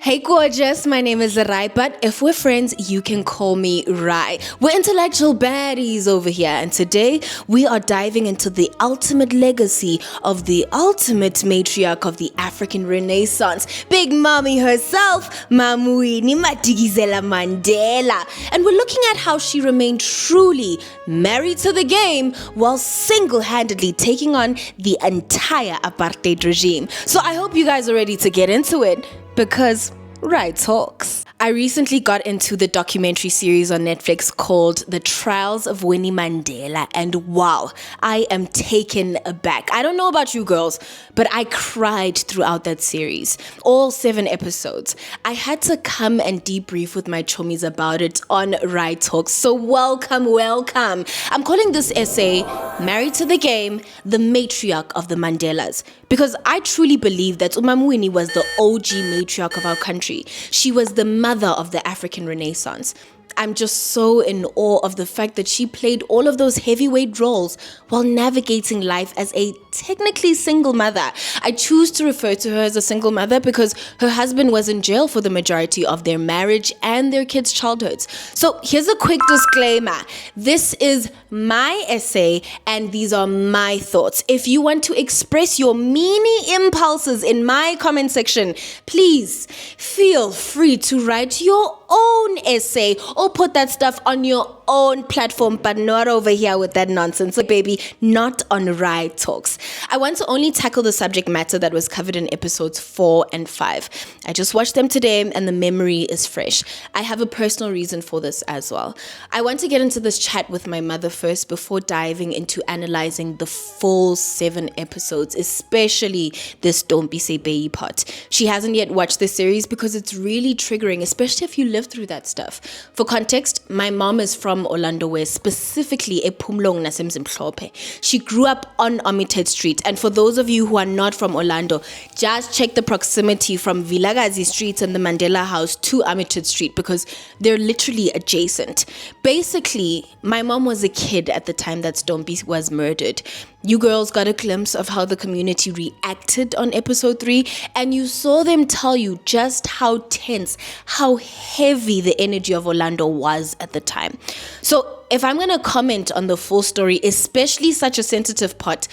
Hey gorgeous, my name is Rai, but if we're friends, you can call me Rai. We're intellectual baddies over here, and today we are diving into the ultimate legacy of the ultimate matriarch of the African Renaissance, Big Mommy herself, Winnie Mandela. And we're looking at how she remained truly married to the game while single-handedly taking on the entire apartheid regime. So I hope you guys are ready to get into it, because Right Talks. I recently got into the documentary series on Netflix called The Trials of Winnie Mandela, and wow, I am taken aback. I don't know about you girls, but I cried throughout that series, all 7 episodes. I had to come and debrief with my chomies about it on Right Talks, so welcome. I'm calling this essay Married to the Game, the Matriarch of the Mandelas, because I truly believe that Winnie was the OG matriarch of our country. She was the mother of the African Renaissance. I'm just so in awe of the fact that she played all of those heavyweight roles while navigating life as a technically single mother. I choose to refer to her as a single mother because her husband was in jail for the majority of their marriage and their kids' childhoods. So here's a quick disclaimer. This is my essay and these are my thoughts. If you want to express your meanie impulses in my comment section, please feel free to write your own essay or put that stuff on your own platform, but not over here with that nonsense, baby, not on Right Talks. I want to only tackle the subject matter that was covered in episodes 4 and 5. I just watched them today and the memory is fresh. I have a personal reason for this as well. I want to get into this chat with my mother first before diving into analyzing the full 7 episodes, especially this Don't Be Say Baby part. She hasn't yet watched the series because it's really triggering, especially if you live through that stuff. For context, my mom is from Orlando West, specifically ePhumlong naseMzimhlophe. She grew up on Armitage Street, and for those of you who are not from Orlando, just check the proximity from Vilakazi Street and the Mandela House to Armitage Street because they're literally adjacent. Basically, my mom was a kid at the time that Stompie was murdered. You girls got a glimpse of how the community reacted on episode 3, and you saw them tell you just how tense, how heavy the energy of Orlando was at the time. So if I'm going to comment on the full story, especially such a sensitive part,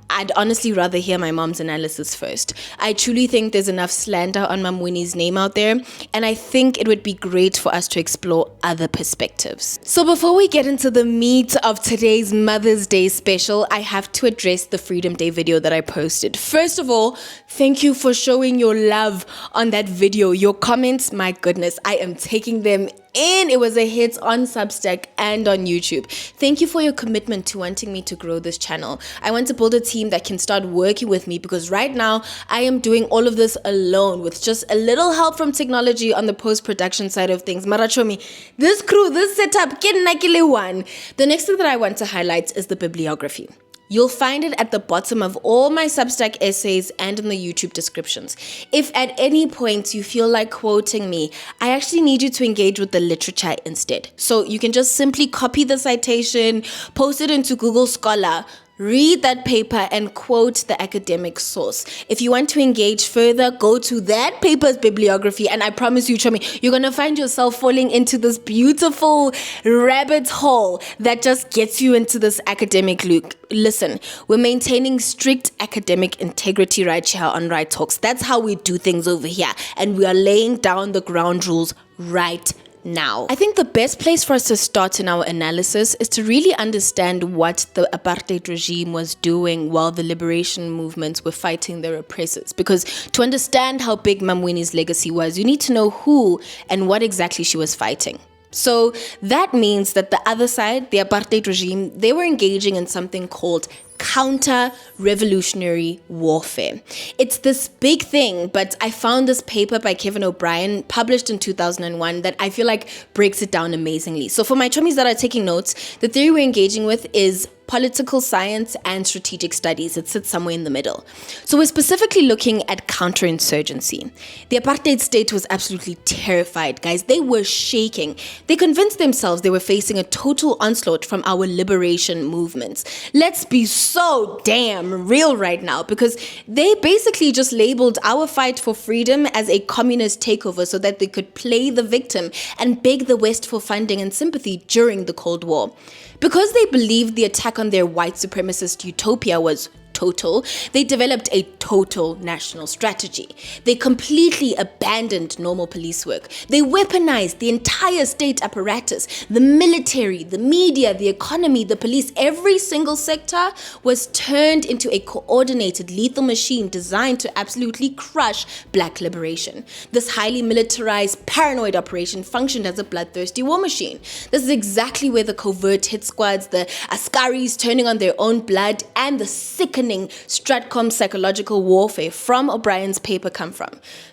I'd honestly rather hear my mom's analysis first. I truly think there's enough slander on Mom Winnie's name out there, and I think it would be great for us to explore other perspectives. So before we get into the meat of today's Mother's Day special, I have to address the Freedom Day video that I posted. First of all, thank you for showing your love on that video. Your comments, my goodness, I am taking them in. It was a hit on Substack and on YouTube. Thank you for your commitment to wanting me to grow this channel. I want to build a team that can start working with me because right now I am doing all of this alone with just a little help from technology on the post-production side of things. Marachomi, this crew, this setup, one. The next thing that I want to highlight is the bibliography. You'll find it at the bottom of all my Substack essays and in the YouTube descriptions. If at any point you feel like quoting me, I actually need you to engage with the literature instead. So you can just simply copy the citation, post it into Google Scholar, read that paper and quote the academic source. If you want to engage further, go to that paper's bibliography, and I promise you, Chomi, you're going to find yourself falling into this beautiful rabbit hole that just gets you into this academic loop. Listen, we're maintaining strict academic integrity right here on Right Talks. That's how we do things over here, and we are laying down the ground rules right now. I think the best place for us to start in our analysis is to really understand what the apartheid regime was doing while the liberation movements were fighting their oppressors. Because to understand how big Mam Winnie's legacy was, you need to know who and what exactly she was fighting. So that means that the other side, the apartheid regime, they were engaging in something called counter-revolutionary warfare. It's this big thing, but I found this paper by Kevin O'Brien published in 2001 that I feel like breaks it down amazingly. So for my chummies that are taking notes, the theory we're engaging with is political science, and strategic studies. It sits somewhere in the middle. So we're specifically looking at counterinsurgency. The apartheid state was absolutely terrified, guys. They were shaking. They convinced themselves they were facing a total onslaught from our liberation movements. Let's be so damn real right now, because they basically just labeled our fight for freedom as a communist takeover so that they could play the victim and beg the West for funding and sympathy during the Cold War. Because they believed the attack on their white supremacist utopia was total, they developed a total national strategy. They completely abandoned normal police work. They weaponized the entire state apparatus, the military, the media, the economy, the police. Every single sector was turned into a coordinated lethal machine designed to absolutely crush black liberation. This highly militarized, paranoid operation functioned as a bloodthirsty war machine. This is exactly where the covert hit squads, the Askaris turning on their own blood, and the sickening Stratcom psychological warfare from O'Brien's paper come from.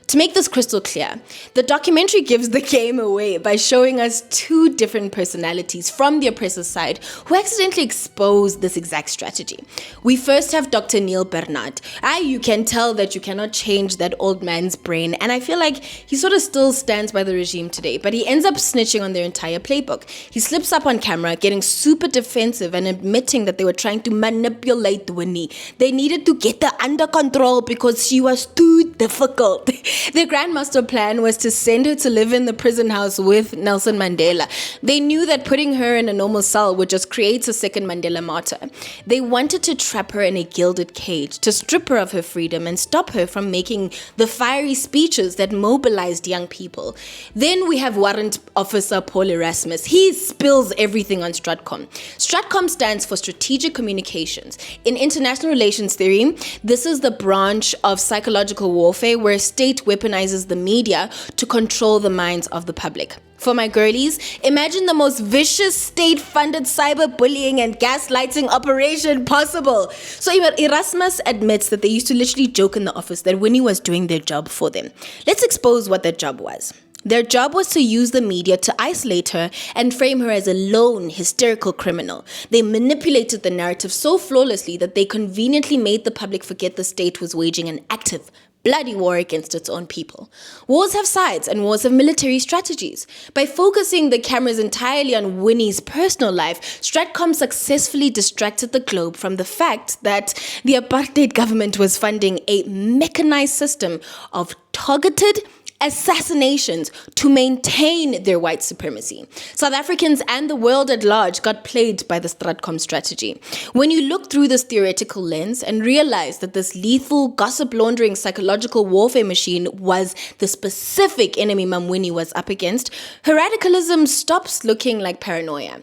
To make this crystal clear, the documentary gives the game away by showing us two different personalities from the oppressor's side who accidentally exposed this exact strategy. We first have Dr. Neil Bernard. You can tell that you cannot change that old man's brain, and I feel like he sort of still stands by the regime today, but he ends up snitching on their entire playbook. He slips up on camera, getting super defensive and admitting that they were trying to manipulate Winnie. They needed to get her under control because she was too difficult. Their grandmaster plan was to send her to live in the prison house with Nelson Mandela. They knew that putting her in a normal cell would just create a second Mandela martyr. They wanted to trap her in a gilded cage, to strip her of her freedom and stop her from making the fiery speeches that mobilized young people. Then we have Warrant Officer Paul Erasmus. He spills everything on Stratcom. Stratcom stands for Strategic Communications. In international relations theory, this is the branch of psychological warfare where state weaponizes the media to control the minds of the public. For my girlies, imagine the most vicious state-funded cyberbullying and gaslighting operation possible. So Erasmus admits that they used to literally joke in the office that Winnie was doing their job for them. Let's expose what that job was. Their job was to use the media to isolate her and frame her as a lone, hysterical criminal. They manipulated the narrative so flawlessly that they conveniently made the public forget the state was waging an active, bloody war against its own people. Wars have sides and wars have military strategies. By focusing the cameras entirely on Winnie's personal life, Stratcom successfully distracted the globe from the fact that the apartheid government was funding a mechanized system of targeted assassinations to maintain their white supremacy. South Africans and the world at large got played by the Stratcom strategy. When you look through this theoretical lens and realize that this lethal, gossip-laundering psychological warfare machine was the specific enemy Mam Winnie was up against, her radicalism stops looking like paranoia.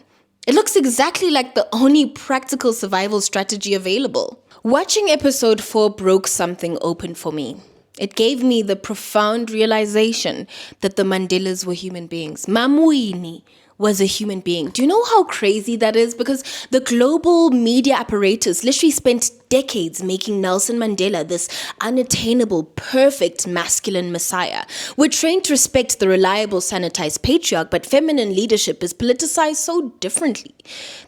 It looks exactly like the only practical survival strategy available. Watching episode 4 broke something open for me. It gave me the profound realization that the Mandelas were human beings. Mam Winnie was a human being. Do you know how crazy that is? Because the global media apparatus literally spent decades making Nelson Mandela this unattainable, perfect masculine messiah. We're trained to respect the reliable, sanitized patriarch, but feminine leadership is politicized so differently.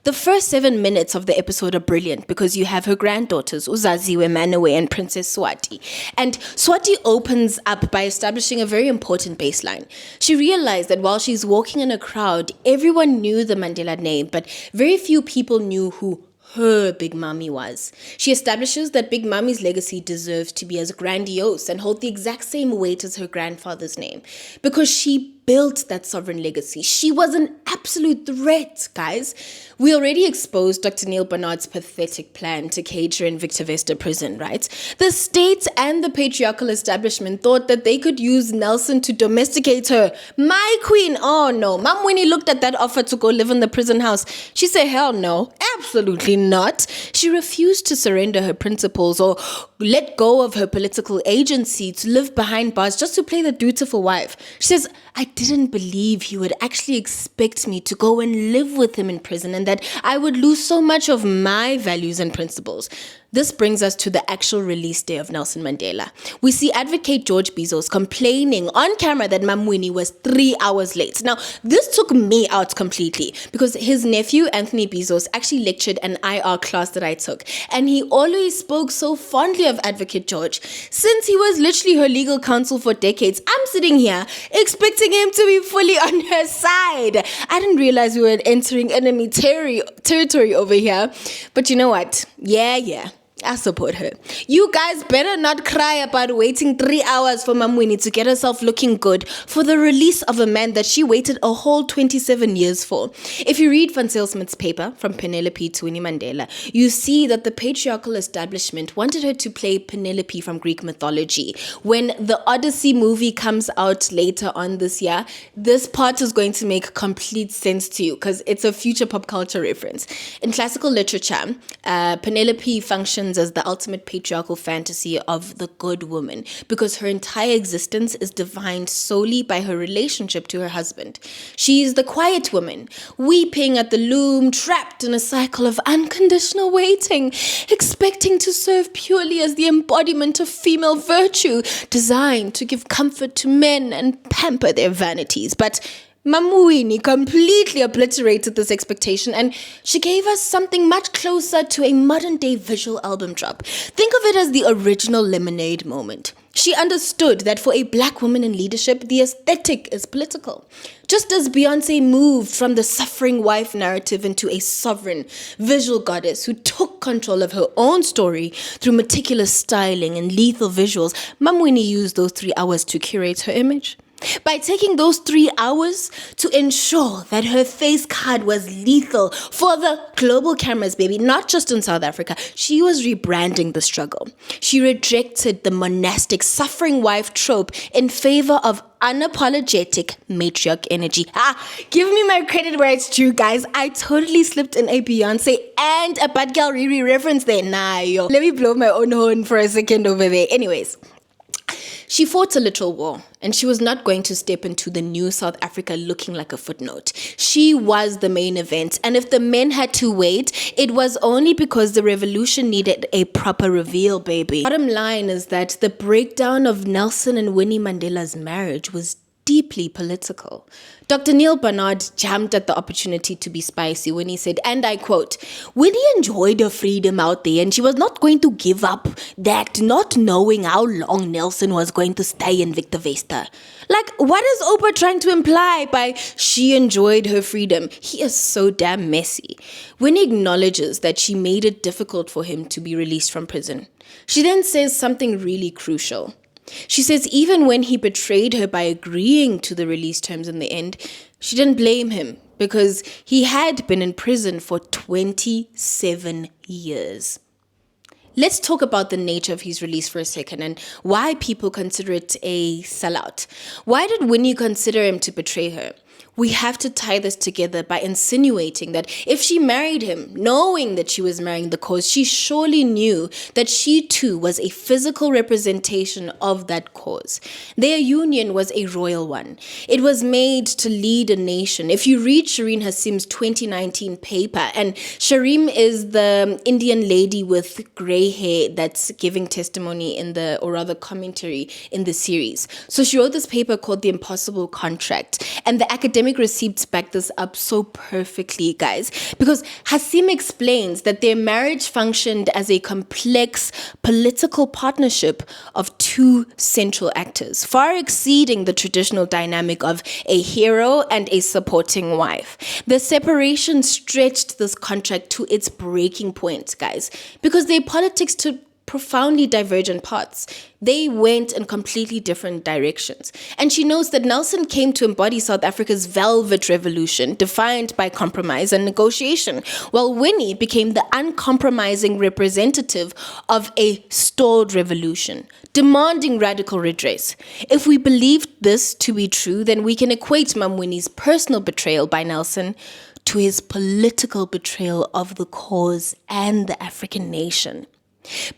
The first 7 minutes of the episode are brilliant because you have her granddaughters, Uzaziwe, Manawe, and Princess Swati. And Swati opens up by establishing a very important baseline. She realized that while she's walking in a crowd, everyone knew the Mandela name, but very few people knew who her Big Mommy was. She establishes that Big Mommy's legacy deserves to be as grandiose and hold the exact same weight as her grandfather's name because she built that sovereign legacy. She was an absolute threat, guys. We already exposed Dr. Neil Bernard's pathetic plan to cage her in Victor Vesta prison, right? The state and the patriarchal establishment thought that they could use Nelson to domesticate her. My queen, oh no. Mam Winnie looked at that offer to go live in the prison house. She said, hell no, absolutely not. She refused to surrender her principles or let go of her political agency to live behind bars just to play the dutiful wife. She says, I didn't believe he would actually expect me to go and live with him in prison and that I would lose so much of my values and principles. This brings us to the actual release day of Nelson Mandela. We see Advocate George Bezos complaining on camera that Mam Winnie was 3 hours late. Now, this took me out completely because his nephew, Anthony Bezos, actually lectured an IR class that I took. And he always spoke so fondly of Advocate George. Since he was literally her legal counsel for decades, I'm sitting here expecting him to be fully on her side. I didn't realize we were entering enemy territory over here. But you know what? Yeah. I support her. You guys better not cry about waiting 3 hours for Mam Winnie to get herself looking good for the release of a man that she waited a whole 27 years for. If you read Van Smith's paper, From Penelope to Winnie Mandela, you see that the patriarchal establishment wanted her to play Penelope from Greek mythology. When the Odyssey movie comes out later on this year, this part is going to make complete sense to you because it's a future pop culture reference. In classical literature, Penelope functions as the ultimate patriarchal fantasy of the good woman because her entire existence is defined solely by her relationship to her husband. She is the quiet woman, weeping at the loom, trapped in a cycle of unconditional waiting, expecting to serve purely as the embodiment of female virtue, designed to give comfort to men and pamper their vanities. But Mam Winnie completely obliterated this expectation and she gave us something much closer to a modern-day visual album drop. Think of it as the original Lemonade moment. She understood that for a black woman in leadership, the aesthetic is political. Just as Beyoncé moved from the suffering wife narrative into a sovereign visual goddess who took control of her own story through meticulous styling and lethal visuals, Mam Winnie used those 3 hours to curate her image. By taking those 3 hours to ensure that her face card was lethal for the global cameras, baby, not just in South Africa, she was rebranding the struggle. She rejected the monastic suffering wife trope in favor of unapologetic matriarch energy. Give me my credit where it's due, guys. I totally slipped in a Beyonce and a Bad Girl Riri reference there. Nah, yo. Let me blow my own horn for a second over there. Anyways. She fought a literal war, and she was not going to step into the new South Africa looking like a footnote. She was the main event, and if the men had to wait, it was only because the revolution needed a proper reveal, baby. Bottom line is that the breakdown of Nelson and Winnie Mandela's marriage was deeply political. Dr. Neil Barnard jumped at the opportunity to be spicy when he said, and I quote, Winnie enjoyed her freedom out there and she was not going to give up that, not knowing how long Nelson was going to stay in Victor Vesta. Like, what is Oprah trying to imply by she enjoyed her freedom? He is so damn messy. Winnie acknowledges that she made it difficult for him to be released from prison. She then says something really crucial. She says even when he betrayed her by agreeing to the release terms in the end, she didn't blame him because he had been in prison for 27 years. Let's talk about the nature of his release for a second and why people consider it a sellout. Why did Winnie consider him to betray her? We have to tie this together by insinuating that if she married him, knowing that she was marrying the cause, she surely knew that she too was a physical representation of that cause. Their union was a royal one. It was made to lead a nation. If you read Shireen Hassim's 2019 paper, and Shireen is the Indian lady with gray hair that's giving testimony or rather commentary in the series. So she wrote this paper called The Impossible Contract, and the academic receipts back this up so perfectly, guys, because Hassim explains that their marriage functioned as a complex political partnership of two central actors, far exceeding the traditional dynamic of a hero and a supporting wife. The separation stretched this contract to its breaking point, guys, because their politics took profoundly divergent paths. They went in completely different directions. And she knows that Nelson came to embody South Africa's velvet revolution, defined by compromise and negotiation, while Winnie became the uncompromising representative of a stalled revolution, demanding radical redress. If we believe this to be true, then we can equate Mam Winnie's personal betrayal by Nelson to his political betrayal of the cause and the African nation.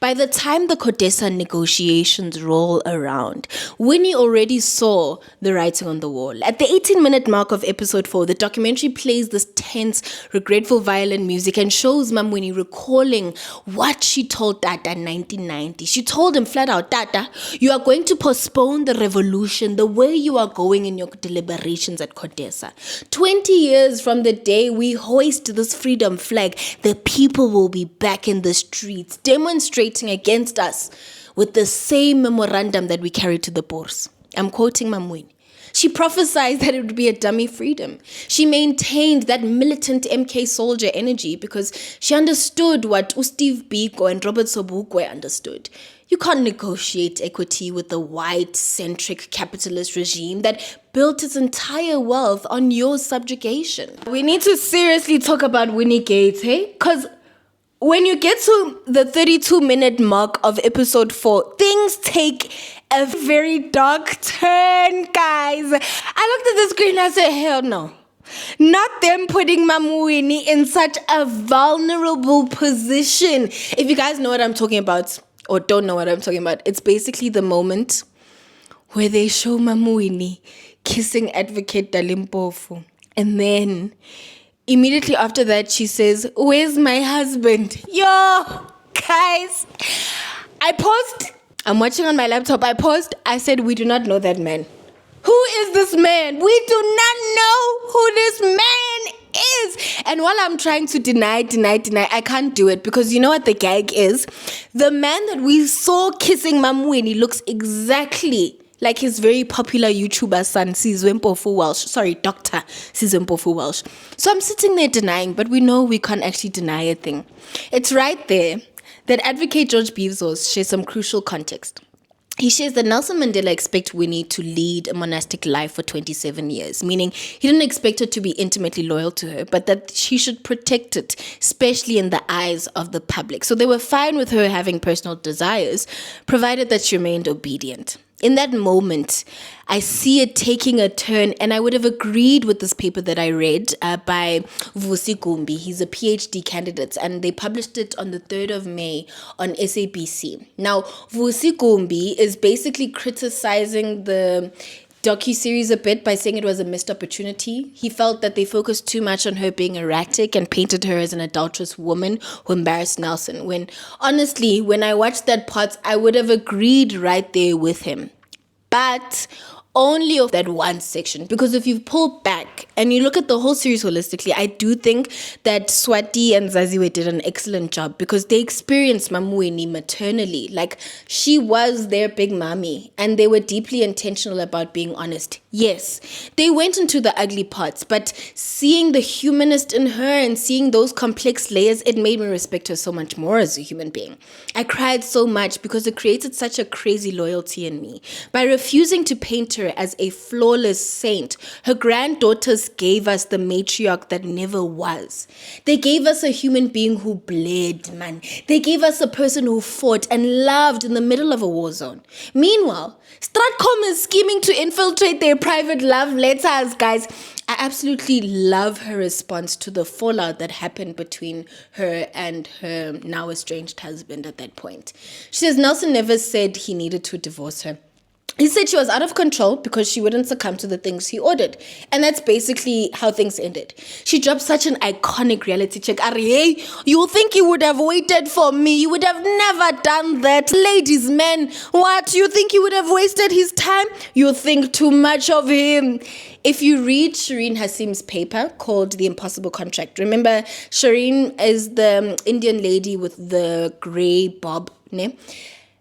By the time the CODESA negotiations roll around, Winnie already saw the writing on the wall. At the 18-minute mark of episode 4, the documentary plays this tense, regretful violin music and shows Mam Winnie recalling what she told Tata in 1990. She told him flat out, Tata, you are going to postpone the revolution the way you are going in your deliberations at CODESA. 20 years from the day we hoist this freedom flag, the people will be back in the streets, demonstrating against us with the same memorandum that we carried to the Boers. I'm quoting Mam Winnie. She prophesied that it would be a dummy freedom. She maintained that militant MK soldier energy because she understood what Steve Biko and Robert Sobukwe understood. You can't negotiate equity with the white-centric capitalist regime that built its entire wealth on your subjugation. We need to seriously talk about Winnie Gates, hey? Because when you get to the 32-minute mark of episode 4, things take a very dark turn, guys. I looked at the screen and I said, hell no. Not them putting Mam Winnie in such a vulnerable position. If you guys know what I'm talking about or don't know what I'm talking about, it's basically the moment where they show Mam Winnie kissing Advocate Dalimpofu. And then immediately after that, she says, where's my husband? Yo, guys, I paused. I'm watching on my laptop. I paused. I said, we do not know that man. Who is this man? We do not know who this man is. And while I'm trying to deny, I can't do it because you know what the gag is? The man that we saw kissing Mam Winnie looks exactly like his very popular YouTuber son, Sizwe Mpofu Welsh. Sorry, Dr. Sizwe Mpofu Welsh. So I'm sitting there denying, but we know we can't actually deny a thing. It's right there that Advocate George Bezos shares some crucial context. He shares that Nelson Mandela expected Winnie to lead a monastic life for 27 years, meaning he didn't expect her to be intimately loyal to her, but that she should protect it, especially in the eyes of the public. So they were fine with her having personal desires, provided that she remained obedient. In that moment, I see it taking a turn, and I would have agreed with this paper that I read by Vusi Gumbi. He's a PhD candidate, and they published it on the 3rd of May on SABC. Now, Vusi Gumbi is basically criticizing the docu-series a bit by saying it was a missed opportunity. He felt that they focused too much on her being erratic and painted her as an adulterous woman who embarrassed Nelson. When, honestly, when I watched that part, I would have agreed right there with him. But only of that one section, because if you pull back and you look at the whole series holistically, I do think that Swati and Zaziwe did an excellent job because they experienced Mam Winnie maternally. Like, she was their big mommy, and they were deeply intentional about being honest. Yes, they went into the ugly parts, but seeing the humanist in her and seeing those complex layers, it made me respect her so much more as a human being. I cried so much because it created such a crazy loyalty in me. By refusing to paint her as a flawless saint, her granddaughters gave us the matriarch that never was. They gave us a human being who bled, man. They gave us a person who fought and loved in the middle of a war zone. Meanwhile, Stratcom is scheming to infiltrate their private love letters, guys. I absolutely love her response to the fallout that happened between her and her now estranged husband at that point. She says Nelson never said he needed to divorce her. He said she was out of control because she wouldn't succumb to the things he ordered. And that's basically how things ended. She dropped such an iconic reality check. Hey, you think he would have waited for me? You would have never done that. Ladies, men, what? You think he would have wasted his time? You think too much of him. If you read Shireen Hasim's paper called The Impossible Contract, remember Shireen is the Indian lady with the grey bob, ne?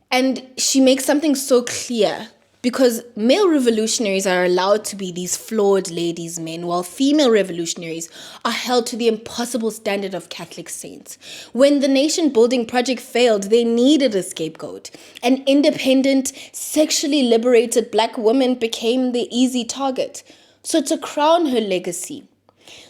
And she makes something so clear. Because male revolutionaries are allowed to be these flawed ladies' men, while female revolutionaries are held to the impossible standard of Catholic saints. When the nation-building project failed, they needed a scapegoat. An independent, sexually liberated black woman became the easy target. So to crown her legacy,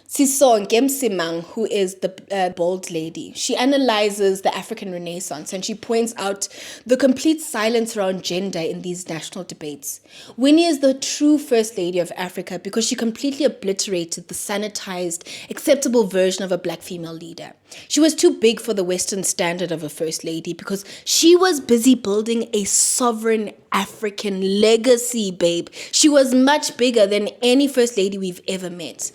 Sisonke MSIMANG, who is the bald lady, she analyzes the African Renaissance and she points out the complete silence around gender in these national debates. Winnie is the true First Lady of Africa because she completely obliterated the sanitized, acceptable version of a black female leader. She was too big for the Western standard of a First Lady because she was busy building a sovereign African legacy, babe. She was much bigger than any First Lady we've ever met.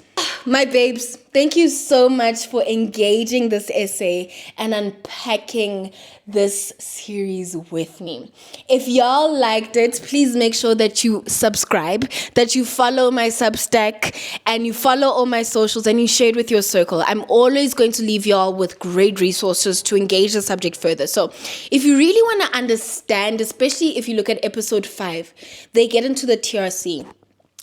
My babes, thank you so much for engaging this essay and unpacking this series with me. If y'all liked it, please make sure that you subscribe, that you follow my Substack, and you follow all my socials, and you share it with your circle. I'm always going to leave y'all with great resources to engage the subject further. So if you really want to understand, especially if you look at episode 5, they get into the TRC.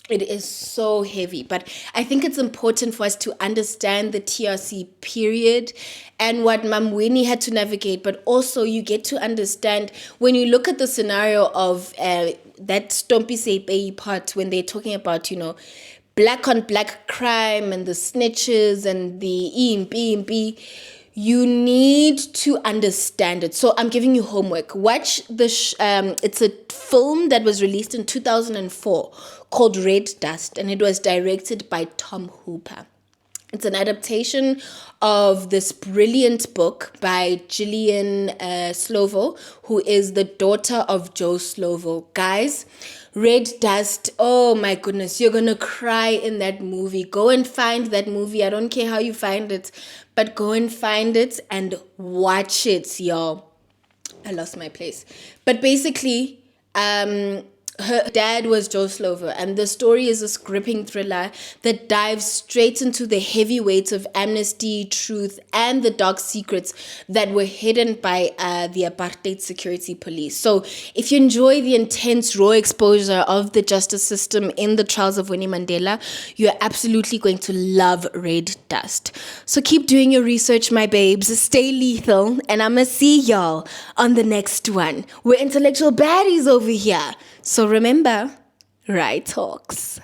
It is so heavy, but I think it's important for us to understand the TRC period and what Mam Winnie had to navigate, but also you get to understand when you look at the scenario of that Stompie Seipei part when they're talking about, black on black crime and the snitches and the EMP. You need to understand it. So I'm giving you homework. Watch it's a film that was released in 2004 called Red Dust, and it was directed by Tom Hooper. It's an adaptation of this brilliant book by Gillian Slovo, who is the daughter of Joe Slovo. Guys, Red Dust, oh my goodness, you're gonna cry in that movie. Go and find that movie. I don't care how you find it, but go and find it and watch it, y'all. I lost my place. But basically, her dad was Joe Slovo, and the story is a gripping thriller that dives straight into the heavy weight of amnesty, truth, and the dark secrets that were hidden by the apartheid security police. So if you enjoy the intense, raw exposure of the justice system in the trials of Winnie Mandela, you're absolutely going to love Red Dust. So keep doing your research, my babes. Stay lethal, and I'm gonna see y'all on the next one. We're intellectual baddies over here. So remember, right talks.